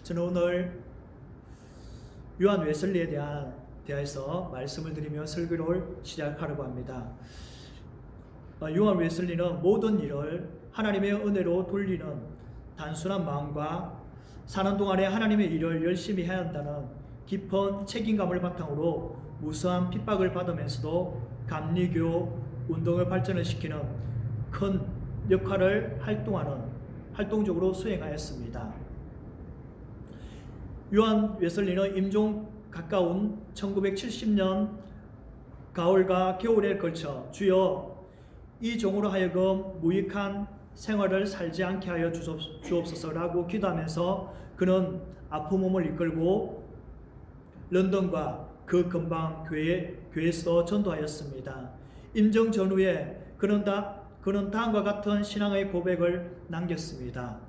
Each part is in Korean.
저는 오늘 요한 웨슬리에 대해서 말씀을 드리며 설교를 시작하려고 합니다. 요한 웨슬리는 모든 일을 하나님의 은혜로 돌리는 단순한 마음과 사는 동안에 하나님의 일을 열심히 해야 한다는 깊은 책임감을 바탕으로 무수한 핍박을 받으면서도 감리교 운동을 발전을 시키는 큰 역할을 활동적으로 수행하였습니다. 요한 웨슬리는 임종 가까운 1970년 가을과 겨울에 걸쳐 주여 이 종으로 하여금 무익한 생활을 살지 않게 하여 주옵소서라고 기도하면서 그는 아픈 몸을 이끌고 런던과 그 근방 교회에서 전도하였습니다. 임종 전후에 그는 다음과 같은 신앙의 고백을 남겼습니다.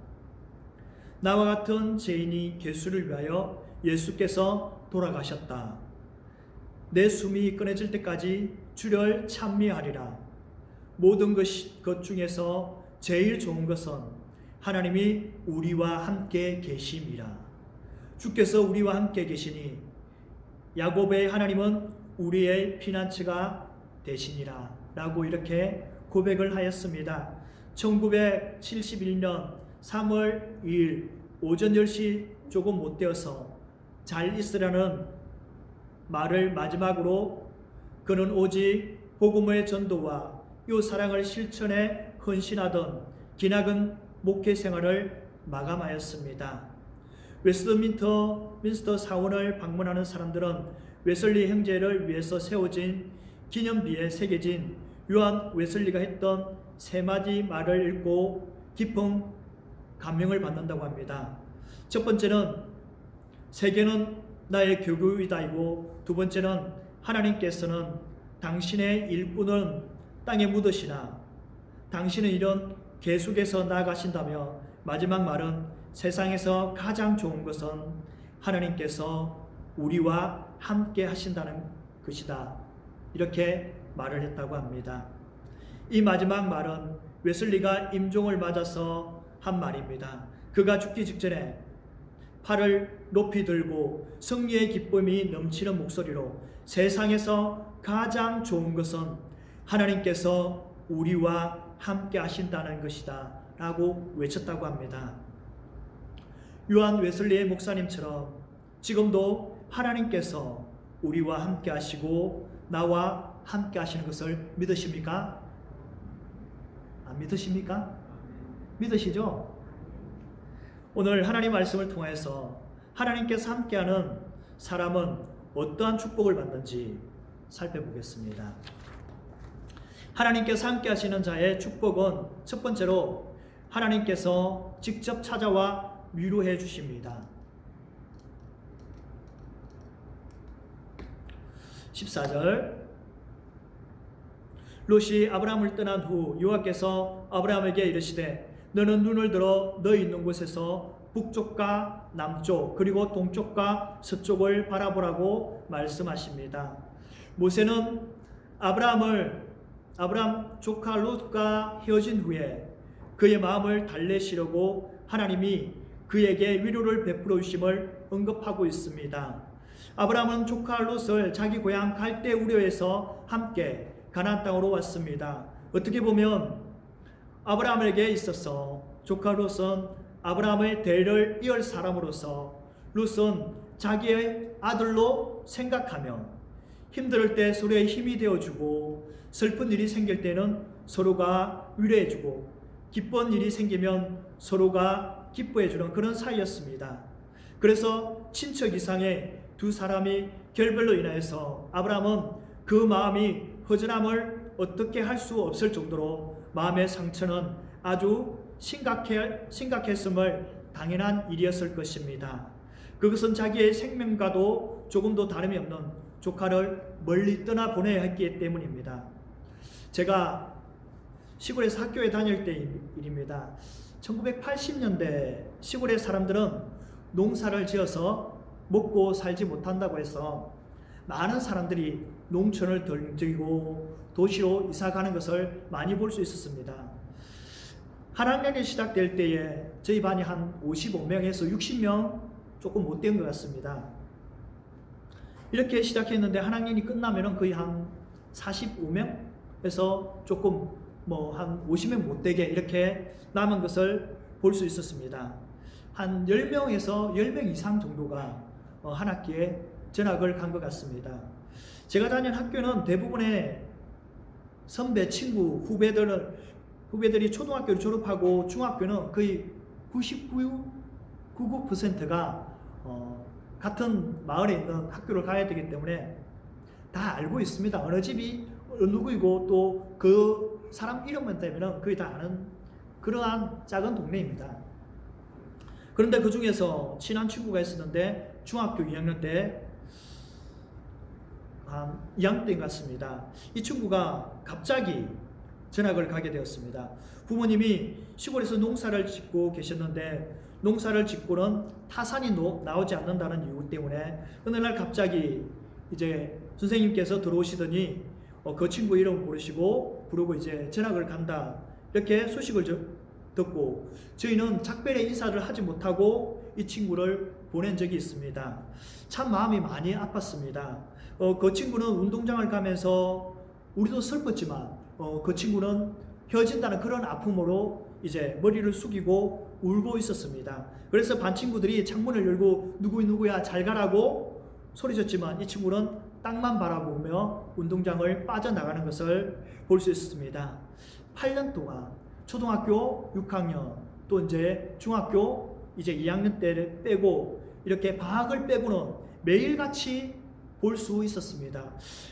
나와 같은 죄인이 예수를 위하여 예수께서 돌아가셨다. 내 숨이 끊어질 때까지 주를 찬미하리라. 모든 것 중에서 제일 좋은 것은 하나님이 우리와 함께 계심이라. 주께서 우리와 함께 계시니 야곱의 하나님은 우리의 피난처가 되시니라 라고 이렇게 고백을 하였습니다. 1971년 3월 2일 오전 10시 조금 못 되어서 잘 있으라는 말을 마지막으로 그는 오직 복음의 전도와 이 사랑을 실천에 헌신하던 기나긴 목회 생활을 마감하였습니다. 웨스트민스터 사원을 방문하는 사람들은 웨슬리 형제를 위해서 세워진 기념비에 새겨진 요한 웨슬리가 했던 세 마디 말을 읽고 깊은 감명을 받는다고 합니다. 첫 번째는 세계는 나의 교구이다이고, 두 번째는 하나님께서는 당신의 일꾼은 땅에 묻으시나 당신의 일은 계속해서 나아가신다며, 마지막 말은 세상에서 가장 좋은 것은 하나님께서 우리와 함께 하신다는 것이다, 이렇게 말을 했다고 합니다. 이 마지막 말은 웨슬리가 임종을 맞아서 한 말입니다. 그가 죽기 직전에 팔을 높이 들고 승리의 기쁨이 넘치는 목소리로 세상에서 가장 좋은 것은 하나님께서 우리와 함께 하신다는 것이다 라고 외쳤다고 합니다. 요한 웨슬리의 목사님처럼 지금도 하나님께서 우리와 함께 하시고 나와 함께 하시는 것을 믿으십니까? 안 믿으십니까? 믿으시죠? 오늘 하나님 말씀을 통해서 하나님께서 함께하는 사람은 어떠한 축복을 받는지 살펴보겠습니다. 하나님께서 함께하시는 자의 축복은 첫 번째로 하나님께서 직접 찾아와 위로해 주십니다. 14절 롯이 아브라함을 떠난 후 여호와께서 아브라함에게 이르시되 너는 눈을 들어 너 있는 곳에서 북쪽과 남쪽 그리고 동쪽과 서쪽을 바라보라고 말씀하십니다. 모세는 아브라함 조카 롯과 헤어진 후에 그의 마음을 달래시려고 하나님이 그에게 위로를 베풀어 주심을 언급하고 있습니다. 아브라함은 조카 롯을 자기 고향 갈대 우르에서 함께 가나안 땅으로 왔습니다. 어떻게 보면 아브라함에게 있어서 조카 롯은 아브라함의 대를 이을 사람으로서 롯은 자기의 아들로 생각하며 힘들 때 서로의 힘이 되어주고 슬픈 일이 생길 때는 서로가 위로해주고 기쁜 일이 생기면 서로가 기뻐해주는 그런 사이였습니다. 그래서 친척 이상의 두 사람이 결별로 인하여서 아브라함은 그 마음이 허전함을 어떻게 할 수 없을 정도로 마음의 상처는 아주 심각했음을 당연한 일이었을 것입니다. 그것은 자기의 생명과도 조금도 다름이 없는 조카를 멀리 떠나보내야 했기 때문입니다. 제가 시골에서 학교에 다닐 때 일입니다. 1980년대 시골의 사람들은 농사를 지어서 먹고 살지 못한다고 해서 많은 사람들이 농촌을 던지고 도시로 이사가는 것을 많이 볼 수 있었습니다. 한 학년이 시작될 때에 저희 반이 한 55명에서 60명 조금 못된 것 같습니다. 이렇게 시작했는데 한 학년이 끝나면은 거의 한 45명에서 조금 한 50명 못 되게 이렇게 남은 것을 볼 수 있었습니다. 한 10명에서 10명 이상 정도가 한 학기에 전학을 간 것 같습니다. 제가 다닌 학교는 대부분의 선배, 친구, 후배들이 초등학교를 졸업하고 중학교는 거의 99%가 같은 마을에 있는 학교를 가야 되기 때문에 다 알고 있습니다. 어느 집이 누구이고 또 그 사람 이름만 되면 거의 다 아는 그러한 작은 동네입니다. 그런데 그 중에서 친한 친구가 있었는데 중학교 2학년 때 한 2학년 때인 것 같습니다. 이 친구가 갑자기 전학을 가게 되었습니다. 부모님이 시골에서 농사를 짓고 계셨는데 농사를 짓고는 타산이 나오지 않는다는 이유 때문에 어느 날 갑자기 이제 선생님께서 들어오시더니 그 친구 이름을 부르고 이제 전학을 간다 이렇게 소식을 듣고 저희는 작별의 인사를 하지 못하고 이 친구를 보낸 적이 있습니다. 참 마음이 많이 아팠습니다. 그 친구는 운동장을 가면서 우리도 슬펐지만 그 친구는 헤어진다는 그런 아픔으로 이제 머리를 숙이고 울고 있었습니다. 그래서 반 친구들이 창문을 열고 누구야 잘 가라고 소리쳤지만 이 친구는 땅만 바라보며 운동장을 빠져나가는 것을 볼 수 있었습니다. 8년 동안 초등학교 6학년 또 이제 중학교 이제 2학년 때를 빼고 이렇게 방학을 빼고는 매일같이 볼 수 있었습니다.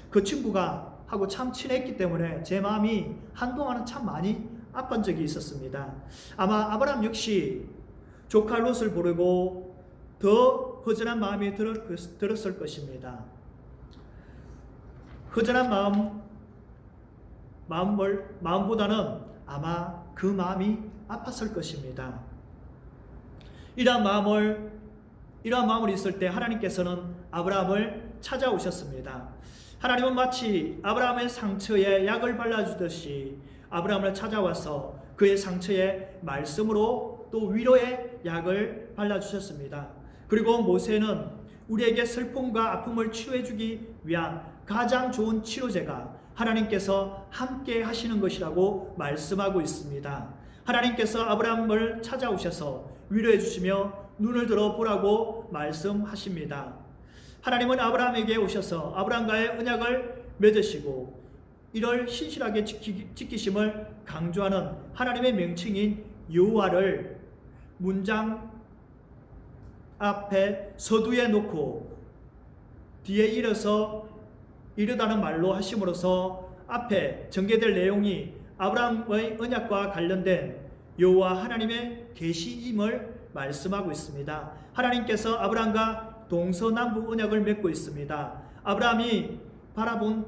그 친구가 하고 참 친했기 때문에 제 마음이 한동안은 참 많이 아픈 적이 있었습니다. 아마 아브라함 역시 조카 롯을 보내고 더 허전한 마음이 들었을 것입니다. 허전한 마음보다는 아마 그 마음이 아팠을 것입니다. 이러한 마음을 있을 때 하나님께서는 아브라함을 찾아오셨습니다. 하나님은 마치 아브라함의 상처에 약을 발라주듯이 아브라함을 찾아와서 그의 상처에 말씀으로 또 위로의 약을 발라주셨습니다. 그리고 모세는 우리에게 슬픔과 아픔을 치유해주기 위한 가장 좋은 치료제가 하나님께서 함께 하시는 것이라고 말씀하고 있습니다. 하나님께서 아브라함을 찾아오셔서 위로해 주시며 눈을 들어 보라고 말씀하십니다. 하나님은 아브라함에게 오셔서 아브라함과의 언약을 맺으시고 이를 신실하게 지키심을 강조하는 하나님의 명칭인 여호와를 문장 앞에 서두에 놓고 뒤에 이르다는 말로 하심으로써 앞에 전개될 내용이 아브라함의 언약과 관련된 여호와 하나님의 계시임을 말씀하고 있습니다. 하나님께서 아브라함과 동서남북 언약을 맺고 있습니다. 아브라함이 바라본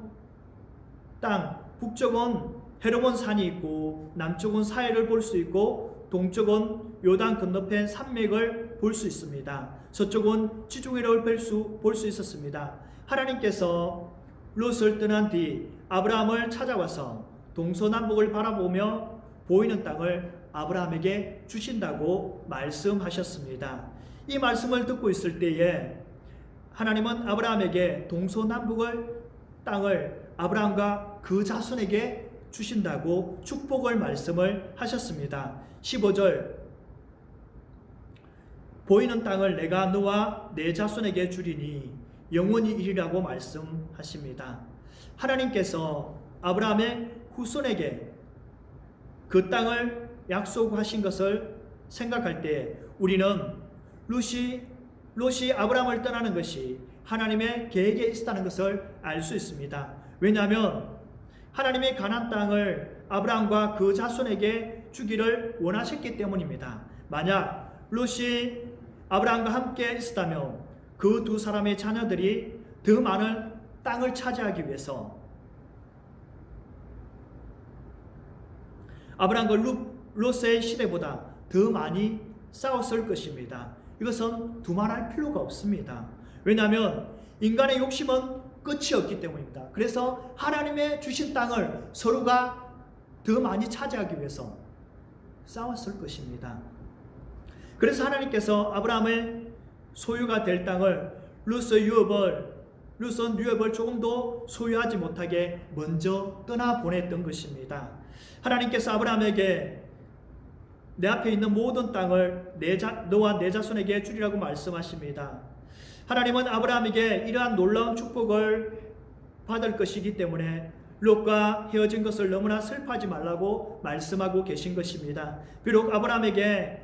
땅 북쪽은 헤르몬 산이 있고 남쪽은 사해를 볼 수 있고 동쪽은 요단 건너편 산맥을 볼 수 있습니다. 서쪽은 지중해를 볼 수 있었습니다. 하나님께서 롯을 떠난 뒤 아브라함을 찾아와서 동서남북을 바라보며 보이는 땅을 아브라함에게 주신다고 말씀하셨습니다. 이 말씀을 듣고 있을 때에 하나님은 아브라함에게 동서남북을 땅을 아브라함과 그 자손에게 주신다고 축복을 말씀을 하셨습니다. 15절 보이는 땅을 내가 너와 내 자손에게 주리니 영원히 이리라고 말씀하십니다. 하나님께서 아브라함의 후손에게 그 땅을 약속하신 것을 생각할 때 우리는 롯이 아브라함을 떠나는 것이 하나님의 계획에 있었다는 것을 알 수 있습니다. 왜냐하면 하나님의 가나안 땅을 아브라함과 그 자손에게 주기를 원하셨기 때문입니다. 만약 롯이 아브라함과 함께 있었다면 그 두 사람의 자녀들이 더 많은 땅을 차지하기 위해서 아브라함과 롯의 시대보다 더 많이 싸웠을 것입니다. 이것은 두말할 필요가 없습니다. 왜냐하면 인간의 욕심은 끝이 없기 때문입니다. 그래서 하나님의 주신 땅을 서로가 더 많이 차지하기 위해서 싸웠을 것입니다. 그래서 하나님께서 아브라함의 소유가 될 땅을 룻은 유업을 조금도 소유하지 못하게 먼저 떠나보냈던 것입니다. 하나님께서 아브라함에게 내 앞에 있는 모든 땅을 너와 내 자손에게 주리라고 말씀하십니다. 하나님은 아브라함에게 이러한 놀라운 축복을 받을 것이기 때문에 롯과 헤어진 것을 너무나 슬퍼하지 말라고 말씀하고 계신 것입니다. 비록 아브라함에게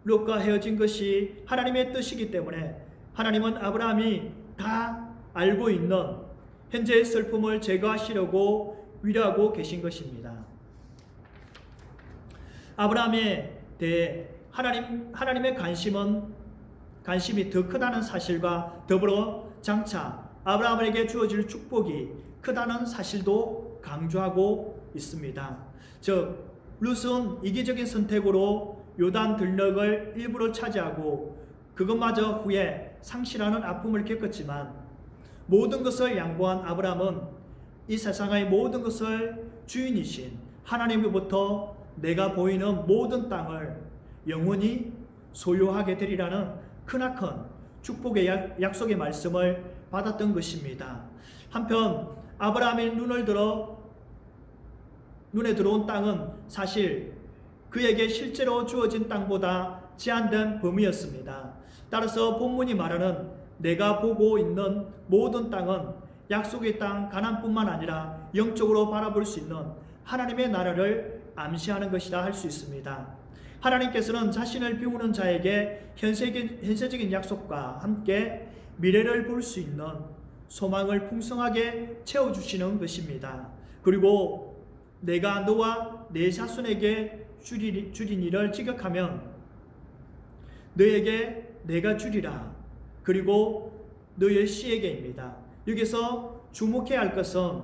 롯과 헤어진 것이 하나님의 뜻이기 때문에 하나님은 아브라함이 다 알고 있는 현재의 슬픔을 제거하시려고 위로하고 계신 것입니다. 아브라함에 대해 하나님의 관심이 더 크다는 사실과 더불어 장차 아브라함에게 주어질 축복이 크다는 사실도 강조하고 있습니다. 즉 룻은 이기적인 선택으로 요단 들녘을 일부러 차지하고 그것마저 후에 상실하는 아픔을 겪었지만 모든 것을 양보한 아브라함은 이 세상의 모든 것을 주인이신 하나님으로부터 내가 보이는 모든 땅을 영원히 소유하게 되리라는 크나큰 축복의 약속의 말씀을 받았던 것입니다. 한편 아브라함의 눈에 들어온 땅은 사실 그에게 실제로 주어진 땅보다 제한된 범위였습니다. 따라서 본문이 말하는 내가 보고 있는 모든 땅은 약속의 땅 가나안뿐만 아니라 영적으로 바라볼 수 있는 하나님의 나라를 암시하는 것이라 할 수 있습니다. 하나님께서는 자신을 비우는 자에게 현세적인 약속과 함께 미래를 볼 수 있는 소망을 풍성하게 채워주시는 것입니다. 그리고 내가 너와 내 자손에게 주리니를 지극하면 너에게 내가 주리라. 그리고 너의 씨에게입니다. 여기서 주목해야 할 것은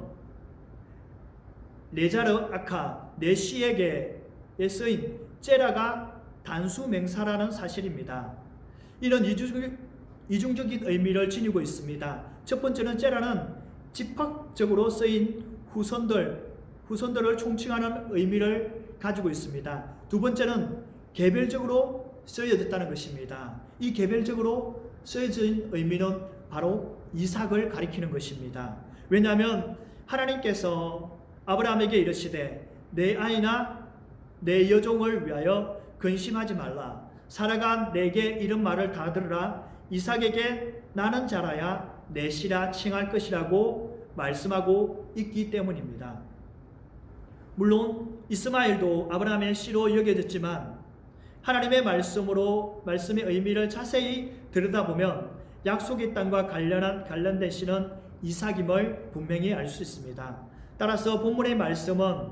레자르 아카 내 씨에게에 쓰인 제라가 단수 맹사라는 사실입니다. 이런 이중적인 의미를 지니고 있습니다. 첫 번째는 제라는 집합적으로 쓰인 후손들을 총칭하는 의미를 가지고 있습니다. 두 번째는 개별적으로 쓰여졌다는 것입니다. 이 개별적으로 쓰여진 의미는 바로 이삭을 가리키는 것입니다. 왜냐하면 하나님께서 아브라함에게 이르시되 내 아이나 내 여종을 위하여 근심하지 말라. 사라가 내게 이런 말을 다 들으라. 이삭에게 나는 자라야 내 씨라 칭할 것이라고 말씀하고 있기 때문입니다. 물론 이스마엘도 아브라함의 씨로 여겨졌지만 하나님의 말씀의 의미를 자세히 들여다보면 약속의 땅과 관련된 씨는 이삭임을 분명히 알 수 있습니다. 따라서 본문의 말씀은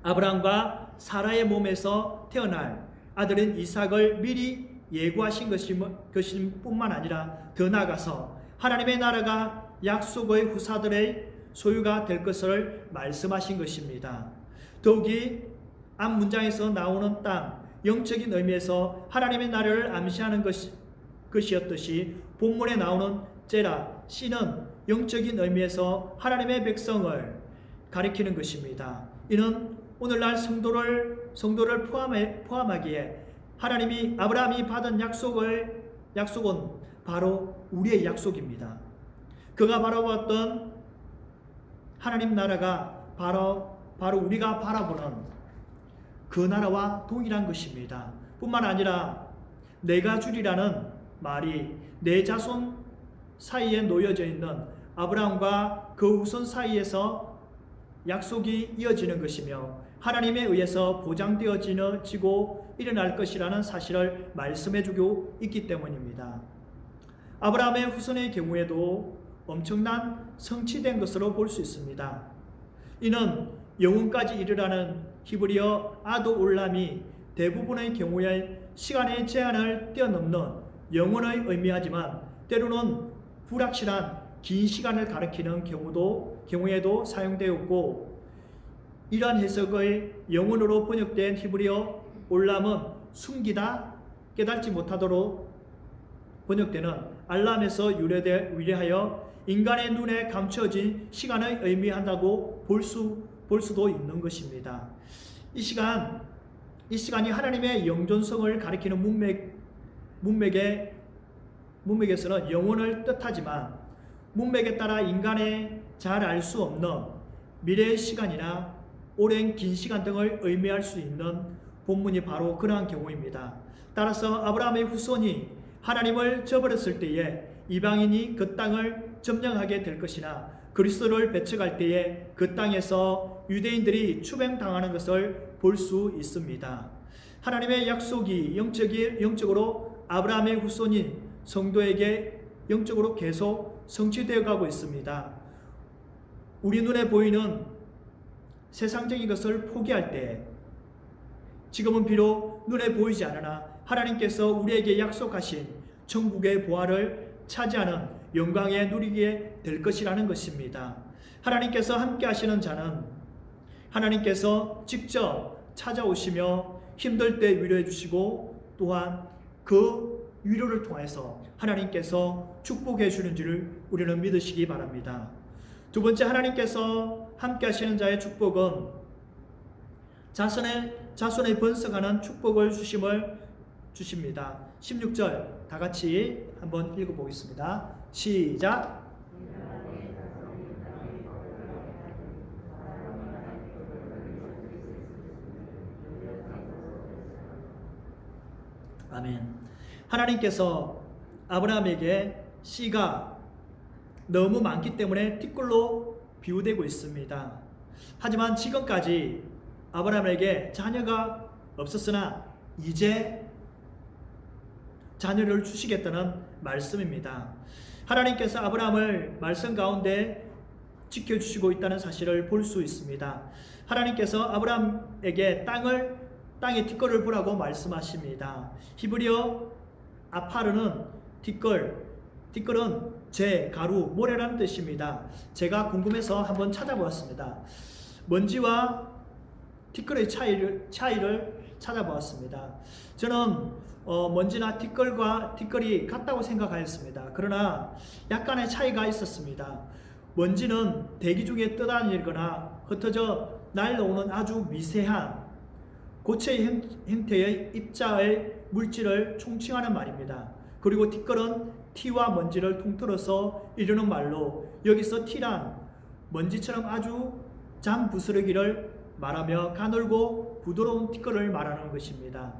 아브라함과 사라의 몸에서 태어날 아들인 이삭을 미리 예고하신 것일 뿐만 아니라 더 나아가서 하나님의 나라가 약속의 후사들의 소유가 될 것을 말씀하신 것입니다. 더욱이 앞 문장에서 나오는 땅, 영적인 의미에서 하나님의 나라를 암시하는 것이었듯이 본문에 나오는 제라, 씨는 영적인 의미에서 하나님의 백성을 가리키는 것입니다. 이는 오늘날 성도를 포함하기에 하나님이 아브라함이 받은 약속은 바로 우리의 약속입니다. 그가 바라보았던 하나님 나라가 바로 우리가 바라보는 그 나라와 동일한 것입니다. 뿐만 아니라 내가 주리라는 말이 내 자손 사이에 놓여져 있는 아브라함과 그 후손 사이에서 약속이 이어지는 것이며 하나님에 의해서 보장되어지고 일어날 것이라는 사실을 말씀해주고 있기 때문입니다. 아브라함의 후손의 경우에도 엄청난 성취된 것으로 볼 수 있습니다. 이는 영혼까지 이르라는 히브리어 아도 올람이 대부분의 경우에 시간의 제한을 뛰어넘는 영혼을 의미하지만 때로는 불확실한 긴 시간을 가리키는 경우에도 사용되었고, 이러한 해석의 영혼으로 번역된 히브리어 올람은 숨기다, 깨닫지 못하도록 번역되는 알람에서 유래하여 인간의 눈에 감춰진 시간을 의미한다고 볼 수도 있는 것입니다. 이 시간이 하나님의 영존성을 가리키는 문맥에서는 영혼을 뜻하지만 문맥에 따라 인간의 잘 알 수 없는 미래의 시간이나 오랜 긴 시간 등을 의미할 수 있는 본문이 바로 그러한 경우입니다. 따라서 아브라함의 후손이 하나님을 저버렸을 때에 이방인이 그 땅을 점령하게 될 것이나 그리스도를 배척할 때에 그 땅에서 유대인들이 추방당하는 것을 볼 수 있습니다. 하나님의 약속이 영적으로 아브라함의 후손인 성도에게 영적으로 계속 성취되어 가고 있습니다. 우리 눈에 보이는 세상적인 것을 포기할 때 지금은 비록 눈에 보이지 않으나 하나님께서 우리에게 약속하신 천국의 보화를 차지하는 영광에 누리게 될 것이라는 것입니다. 하나님께서 함께 하시는 자는 하나님께서 직접 찾아오시며 힘들 때 위로해 주시고 또한 그 위로를 통해서 하나님께서 축복해 주는 줄을 우리는 믿으시기 바랍니다. 두 번째, 하나님께서 함께 하시는 자의 축복은 자손의 번성하는 축복을 주십니다. 16절 다 같이 한번 읽어보겠습니다. 시작. 아멘. 하나님께서 아브라함에게 씨가 너무 많기 때문에 티끌로 비유되고 있습니다. 하지만 지금까지 아브라함에게 자녀가 없었으나 이제 자녀를 주시겠다는 말씀입니다. 하나님께서 아브라함을 말씀 가운데 지켜주시고 있다는 사실을 볼 수 있습니다. 하나님께서 아브라함에게 땅에 티끌을 보라고 말씀하십니다. 히브리어 아파르는 티끌은 재, 가루, 모래라는 뜻입니다. 제가 궁금해서 한번 찾아보았습니다. 먼지와 티끌의 차이를 찾아보았습니다. 저는 먼지나 티끌이 같다고 생각하였습니다. 그러나 약간의 차이가 있었습니다. 먼지는 대기 중에 떠다니거나 흩어져 날아오는 아주 미세한 고체의 형태의 입자의 물질을 총칭하는 말입니다. 그리고 티끌은 티와 먼지를 통틀어서 이루는 말로 여기서 티란 먼지처럼 아주 잔 부스러기를 말하며 가늘고 부드러운 티끌을 말하는 것입니다.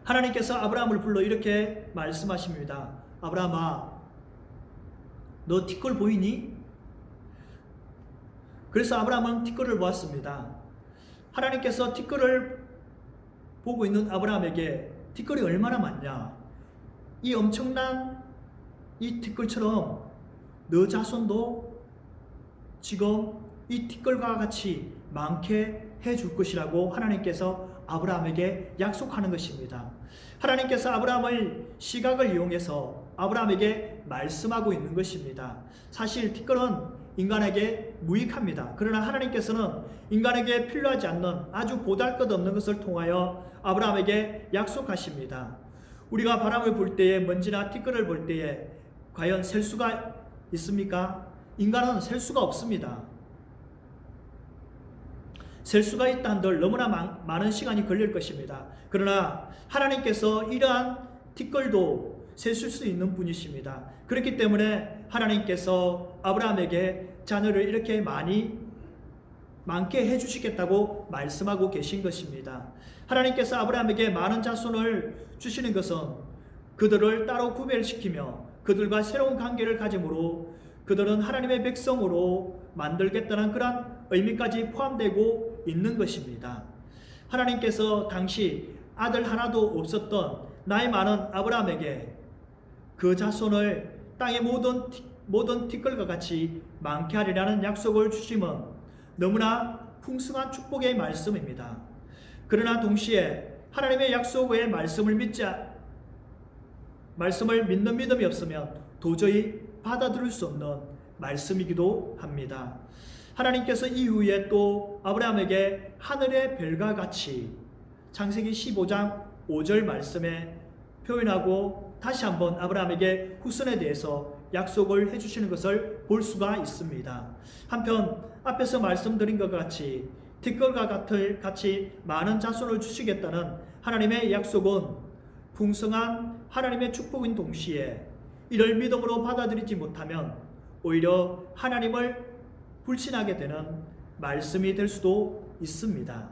하나님께서 아브라함을 불러 이렇게 말씀하십니다. 아브라함아, 너 티끌 보이니? 그래서 아브라함은 티끌을 보았습니다. 하나님께서 티끌을 보고 있는 아브라함에게 티끌이 얼마나 많냐? 이 엄청난 이 티끌처럼 너 자손도 지금 이 티끌과 같이 많게 해줄 것이라고 하나님께서 아브라함에게 약속하는 것입니다. 하나님께서 아브라함의 시각을 이용해서 아브라함에게 말씀하고 있는 것입니다. 사실 티끌은 인간에게 무익합니다. 그러나 하나님께서는 인간에게 필요하지 않는 아주 보잘것없는 것을 통하여 아브라함에게 약속하십니다. 우리가 바람을 불 때에 먼지나 티끌을 볼 때에 과연 셀 수가 있습니까? 인간은 셀 수가 없습니다. 셀 수가 있다 한들 너무나 많은 시간이 걸릴 것입니다. 그러나 하나님께서 이러한 티끌도 세실 수 있는 분이십니다. 그렇기 때문에 하나님께서 아브라함에게 자녀를 이렇게 많게 해주시겠다고 말씀하고 계신 것입니다. 하나님께서 아브라함에게 많은 자손을 주시는 것은 그들을 따로 구별시키며 그들과 새로운 관계를 가짐으로 그들은 하나님의 백성으로 만들겠다는 그런 의미까지 포함되고 있는 것입니다. 하나님께서 당시 아들 하나도 없었던 나이 많은 아브라함에게 그 자손을 땅의 모든 티끌과 같이 많게 하리라는 약속을 주심은 너무나 풍성한 축복의 말씀입니다. 그러나 동시에 하나님의 약속의 말씀을 믿는 믿음이 없으면 도저히 받아들일 수 없는 말씀이기도 합니다. 하나님께서 이후에 또 아브라함에게 하늘의 별과 같이 창세기 15장 5절 말씀에 표현하고 다시 한번 아브라함에게 후손에 대해서 약속을 해주시는 것을 볼 수가 있습니다. 한편 앞에서 말씀드린 것 같이 티끌과 같이 많은 자손을 주시겠다는 하나님의 약속은 풍성한 하나님의 축복인 동시에 이를 믿음으로 받아들이지 못하면 오히려 하나님을 불신하게 되는 말씀이 될 수도 있습니다.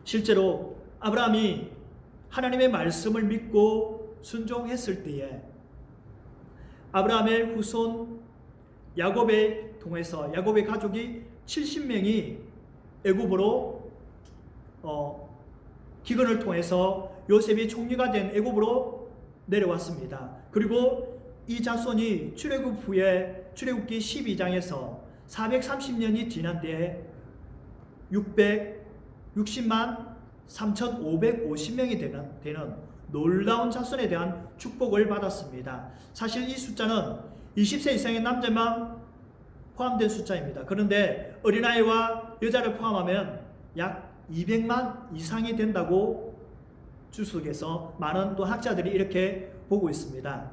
실제로 아브라함이 하나님의 말씀을 믿고 순종했을 때에 아브라함의 후손 야곱에 통해서 야곱의 가족이 70명이 애굽으로 기근을 통해서 요셉이 총리가 된 애굽으로 내려왔습니다. 그리고 이 자손이 출애굽 후에 출애굽기 12장에서 430년이 지난 뒤에 660만 3,550명이 되는 놀라운 자손에 대한 축복을 받았습니다. 사실 이 숫자는 20세 이상의 남자만 포함된 숫자입니다. 그런데 어린아이와 여자를 포함하면 약 200만 이상이 된다고 주석에서 많은 또 학자들이 이렇게 보고 있습니다.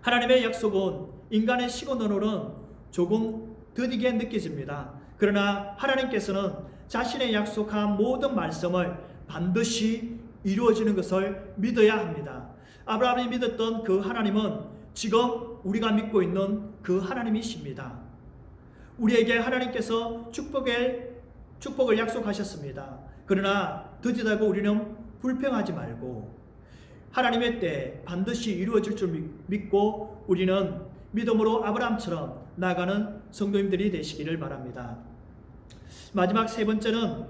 하나님의 약속은 인간의 시간으로는 조금 더디게 느껴집니다. 그러나 하나님께서는 자신의 약속한 모든 말씀을 반드시 이루어지는 것을 믿어야 합니다. 아브라함이 믿었던 그 하나님은 지금 우리가 믿고 있는 그 하나님이십니다. 우리에게 하나님께서 축복을 약속하셨습니다. 그러나 더디다고 우리는 불평하지 말고 하나님의 때 반드시 이루어질 줄 믿고 우리는 믿음으로 아브라함처럼 나아가는 성도님들이 되시기를 바랍니다. 마지막 세 번째는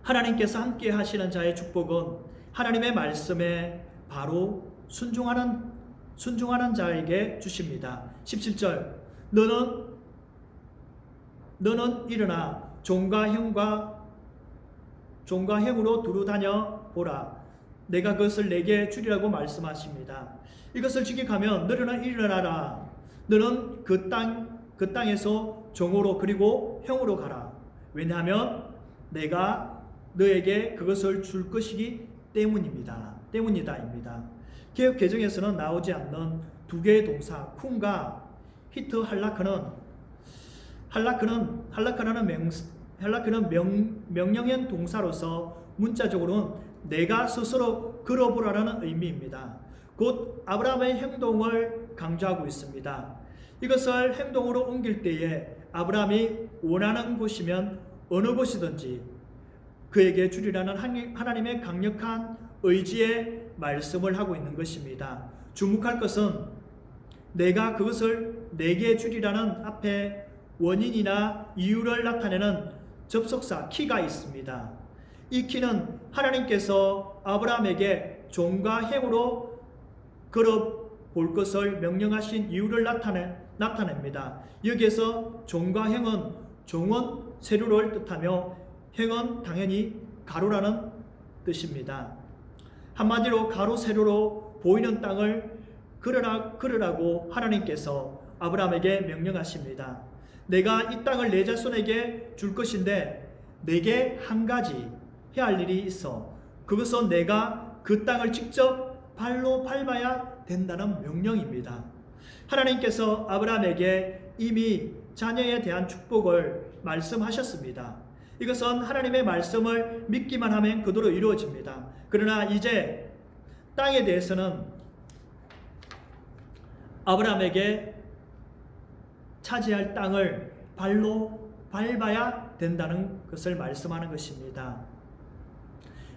하나님께서 함께 하시는 자의 축복은 하나님의 말씀에 바로 순종하는 자에게 주십니다. 17절 너는 일어나 종과 형으로 두루 다녀 보라. 내가 그것을 내게 주리라고 말씀하십니다. 이것을 지켜가면 너는 일어나라. 너는 그 땅에서 종으로 그리고 형으로 가라. 왜냐하면 내가 너에게 그것을 줄 것이기 때문이다입니다. 개역 개정에서는 나오지 않는 두 개의 동사 쿵과 히트 할라크는 명령형 동사로서 문자적으로는 내가 스스로 걸어보라는 의미입니다. 곧 아브라함의 행동을 강조하고 있습니다. 이것을 행동으로 옮길 때에 아브라함이 원하는 곳이면 어느 곳이든지 그에게 주리라는 하나님의 강력한 의지의 말씀을 하고 있는 것입니다. 주목할 것은 내가 그것을 내게 주리라는 앞에 원인이나 이유를 나타내는 접속사 키가 있습니다. 이 키는 하나님께서 아브라함에게 종과 행으로 걸어볼 것을 명령하신 이유를 나타냅니다. 여기에서 종과 행은 종은 세로를 뜻하며 행은 당연히 가로라는 뜻입니다. 한마디로 가로 세로로 보이는 땅을 걸으라고 하나님께서 아브라함에게 명령하십니다. 내가 이 땅을 내 자손에게 줄 것인데 내게 한 가지 해야 할 일이 있어. 그것은 내가 그 땅을 직접 발로 밟아야 된다는 명령입니다. 하나님께서 아브라함에게 이미 자녀에 대한 축복을 말씀하셨습니다. 이것은 하나님의 말씀을 믿기만 하면 그대로 이루어집니다. 그러나 이제 땅에 대해서는 아브라함에게 차지할 땅을 발로 밟아야 된다는 것을 말씀하는 것입니다.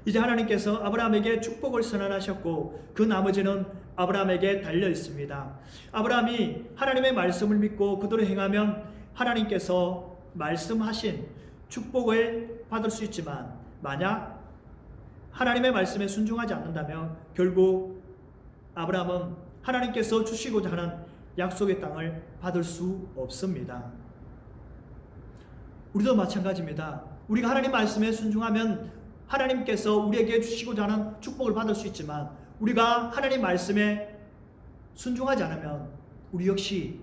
이제 하나님께서 아브라함에게 축복을 선언하셨고 그 나머지는 아브라함에게 달려 있습니다. 아브라함이 하나님의 말씀을 믿고 그대로 행하면 하나님께서 말씀하신 축복을 받을 수 있지만 만약 하나님의 말씀에 순종하지 않는다면 결국 아브라함은 하나님께서 주시고자 하는 약속의 땅을 받을 수 없습니다. 우리도 마찬가지입니다. 우리가 하나님 말씀에 순종하면 하나님께서 우리에게 주시고자 하는 축복을 받을 수 있지만 우리가 하나님 말씀에 순종하지 않으면 우리 역시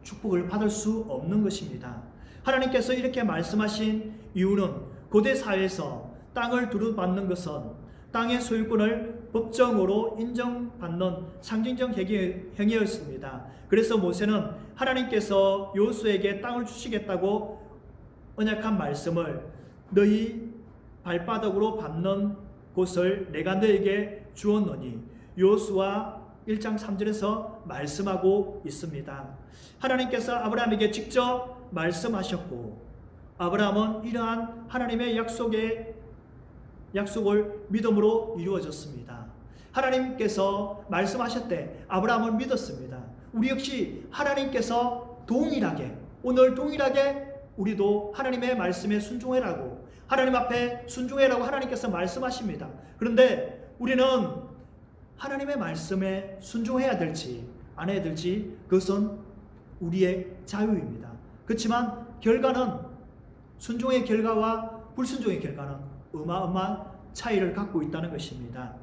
축복을 받을 수 없는 것입니다. 하나님께서 이렇게 말씀하신 이유는 고대 사회에서 땅을 두루받는 것은 땅의 소유권을 법정으로 인정받는 상징적 행위였습니다. 그래서 모세는 하나님께서 여호수아에게 땅을 주시겠다고 언약한 말씀을 너희 발바닥으로 밟는 곳을 내가 너에게 주었노니 여호수아 1장 3절에서 말씀하고 있습니다. 하나님께서 아브라함에게 직접 말씀하셨고 아브라함은 이러한 하나님의 약속을 믿음으로 이루어졌습니다. 하나님께서 말씀하셨대 아브라함을 믿었습니다. 우리 역시 하나님께서 오늘 동일하게 우리도 하나님의 말씀에 순종해라고 하나님 앞에 순종해라고 하나님께서 말씀하십니다. 그런데 우리는 하나님의 말씀에 순종해야 될지 안 해야 될지 그것은 우리의 자유입니다. 그렇지만 결과는 순종의 결과와 불순종의 결과는 어마어마한 차이를 갖고 있다는 것입니다.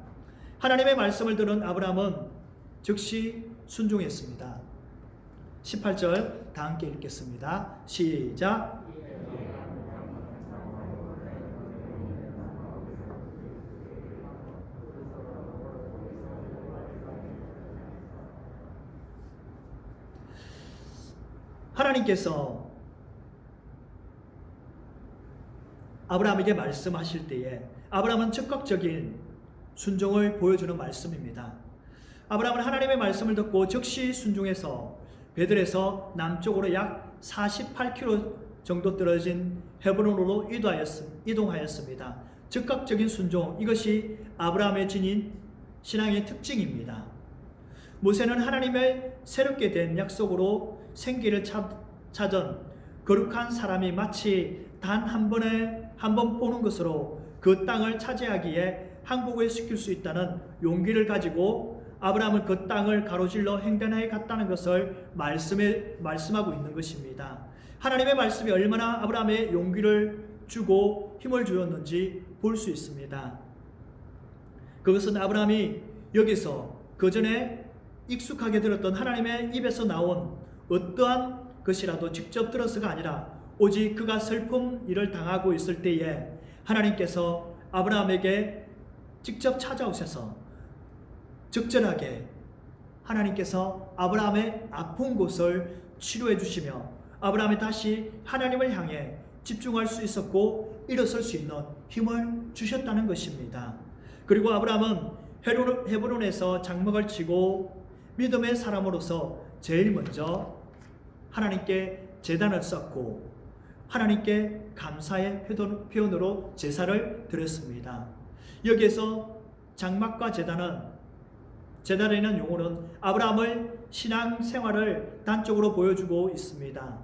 하나님의 말씀을 들은 아브라함은 즉시 순종했습니다. 18절 다 함께 읽겠습니다. 시작. 하나님께서 아브라함에게 말씀하실 때에 아브라함은 적극적인 순종을 보여주는 말씀입니다. 아브라함은 하나님의 말씀을 듣고 즉시 순종해서 베들에서 남쪽으로 약 48km 정도 떨어진 헤브론으로 이동하였습니다. 즉각적인 순종, 이것이 아브라함의 지닌 신앙의 특징입니다. 모세는 하나님의 새롭게 된 약속으로 생기를 찾은 거룩한 사람이 마치 단 한 번 보는 것으로 그 땅을 차지하기에 항복을 시킬 수 있다는 용기를 가지고 아브라함은 그 땅을 가로질러 행단에 갔다는 것을 말씀하고 있는 것입니다. 하나님의 말씀이 얼마나 아브라함의 용기를 주고 힘을 주었는지 볼 수 있습니다. 그것은 아브라함이 여기서 그 전에 익숙하게 들었던 하나님의 입에서 나온 어떠한 것이라도 직접 들어서가 아니라 오직 그가 슬픔 일을 당하고 있을 때에 하나님께서 아브라함에게 직접 찾아오셔서 적절하게 하나님께서 아브라함의 아픈 곳을 치료해 주시며 아브라함이 다시 하나님을 향해 집중할 수 있었고 일어설 수 있는 힘을 주셨다는 것입니다. 그리고 아브라함은 헤브론에서 장막을 치고 믿음의 사람으로서 제일 먼저 하나님께 제단을 쌓고 하나님께 감사의 표현으로 제사를 드렸습니다. 여기에서 장막과 제단이라는 용어는 아브라함의 신앙생활을 단적으로 보여주고 있습니다.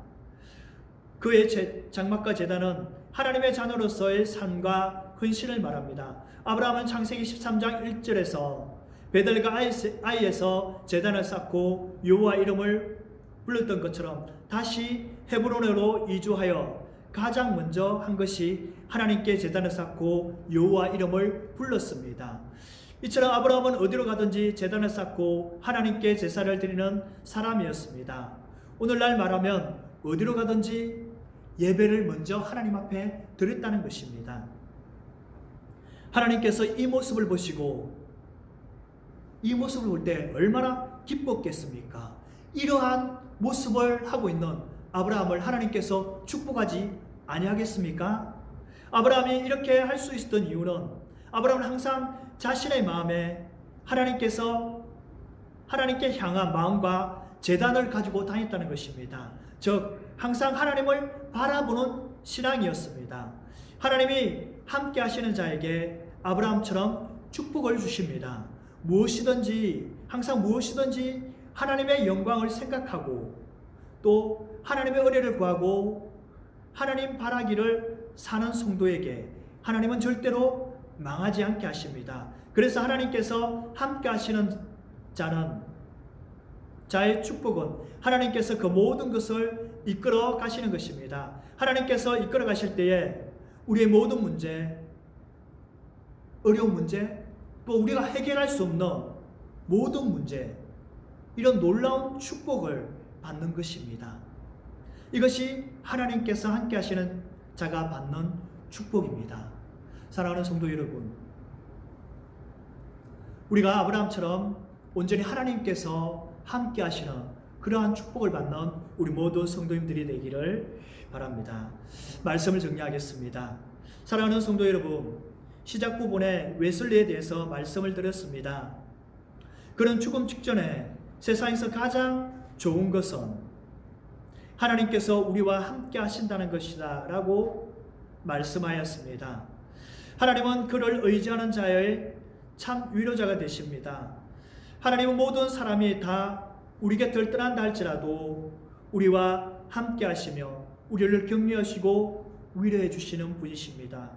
그의 장막과 제단은 하나님의 자녀로서의 삶과 헌신을 말합니다. 아브라함은 창세기 13장 1절에서 베델과 아이에서 제단을 쌓고 여호와 이름을 불렀던 것처럼 다시 헤브론으로 이주하여 가장 먼저 한 것이 하나님께 제단을 쌓고 여호와 이름을 불렀습니다. 이처럼 아브라함은 어디로 가든지 제단을 쌓고 하나님께 제사를 드리는 사람이었습니다. 오늘날 말하면 어디로 가든지 예배를 먼저 하나님 앞에 드렸다는 것입니다. 하나님께서 이 모습을 보시고 이 모습을 볼 때 얼마나 기뻤겠습니까? 이러한 모습을 하고 있는 아브라함을 하나님께서 축복하지 아니하겠습니까? 아브라함이 이렇게 할 수 있었던 이유는 아브라함은 항상 자신의 마음에 하나님께 향한 마음과 제단을 가지고 다녔다는 것입니다. 즉 항상 하나님을 바라보는 신앙이었습니다. 하나님이 함께 하시는 자에게 아브라함처럼 축복을 주십니다. 항상 무엇이든지 하나님의 영광을 생각하고 또 하나님의 은혜를 구하고 하나님 바라기를 사는 성도에게 하나님은 절대로 망하지 않게 하십니다. 그래서 하나님께서 함께 하시는 자의 축복은 하나님께서 그 모든 것을 이끌어 가시는 것입니다. 하나님께서 이끌어 가실 때에 우리의 모든 문제, 어려운 문제, 또 우리가 해결할 수 없는 모든 문제, 이런 놀라운 축복을 받는 것입니다. 이것이 하나님께서 함께 하시는 자가 받는 축복입니다. 사랑하는 성도 여러분, 우리가 아브라함처럼 온전히 하나님께서 함께 하시는 그러한 축복을 받는 우리 모든 성도님들이 되기를 바랍니다. 말씀을 정리하겠습니다. 사랑하는 성도 여러분, 시작 부분에 웨슬리에 대해서 말씀을 드렸습니다. 그는 죽음 직전에 세상에서 가장 좋은 것은 하나님께서 우리와 함께 하신다는 것이다 라고 말씀하였습니다. 하나님은 그를 의지하는 자의 참 위로자가 되십니다. 하나님은 모든 사람이 다 우리 곁을 떠난다 할지라도 우리와 함께 하시며 우리를 격려하시고 위로해 주시는 분이십니다.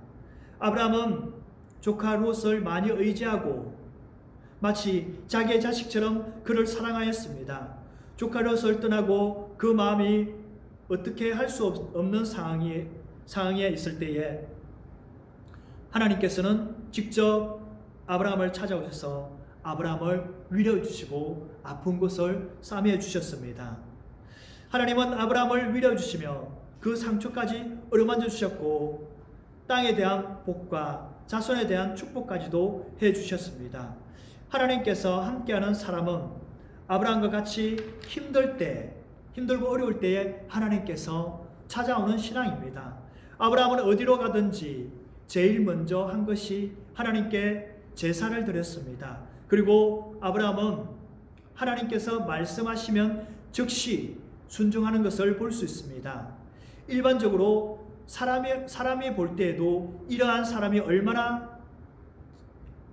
아브라함은 조카 롯을 많이 의지하고 마치 자기의 자식처럼 그를 사랑하였습니다. 조카 롯을 떠나고 그 마음이 어떻게 할 수 없는 상황에 있을 때에 하나님께서는 직접 아브라함을 찾아오셔서 아브라함을 위로해 주시고 아픈 곳을 싸매어 주셨습니다. 하나님은 아브라함을 위로해 주시며 그 상처까지 어루만져 주셨고 땅에 대한 복과 자손에 대한 축복까지도 해 주셨습니다. 하나님께서 함께하는 사람은 아브라함과 같이 힘들고 어려울 때에 하나님께서 찾아오는 신앙입니다. 아브라함은 어디로 가든지 제일 먼저 한 것이 하나님께 제사를 드렸습니다. 그리고 아브라함은 하나님께서 말씀하시면 즉시 순종하는 것을 볼 수 있습니다. 일반적으로 사람이 볼 때에도 이러한 사람이 얼마나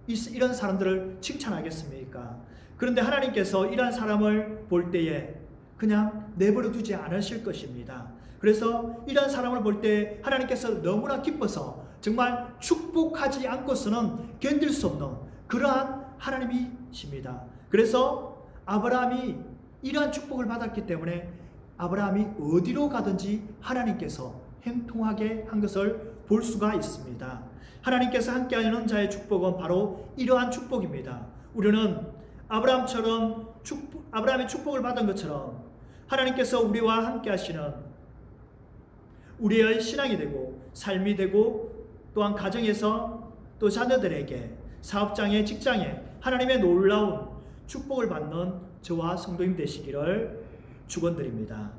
이런 사람들을 칭찬하겠습니까? 그런데 하나님께서 이러한 사람을 볼 때에 그냥 내버려 두지 않으실 것입니다. 그래서 이러한 사람을 볼 때 하나님께서 너무나 기뻐서 정말 축복하지 않고서는 견딜 수 없는 그러한 하나님이십니다. 그래서 아브라함이 이러한 축복을 받았기 때문에 아브라함이 어디로 가든지 하나님께서 행통하게 한 것을 볼 수가 있습니다. 하나님께서 함께하는 자의 축복은 바로 이러한 축복입니다. 우리는 아브라함의 축복을 받은 것처럼 하나님께서 우리와 함께하시는 우리의 신앙이 되고 삶이 되고 또한 가정에서 또 자녀들에게 사업장에 직장에 하나님의 놀라운 축복을 받는 저와 성도님 되시기를 축원드립니다.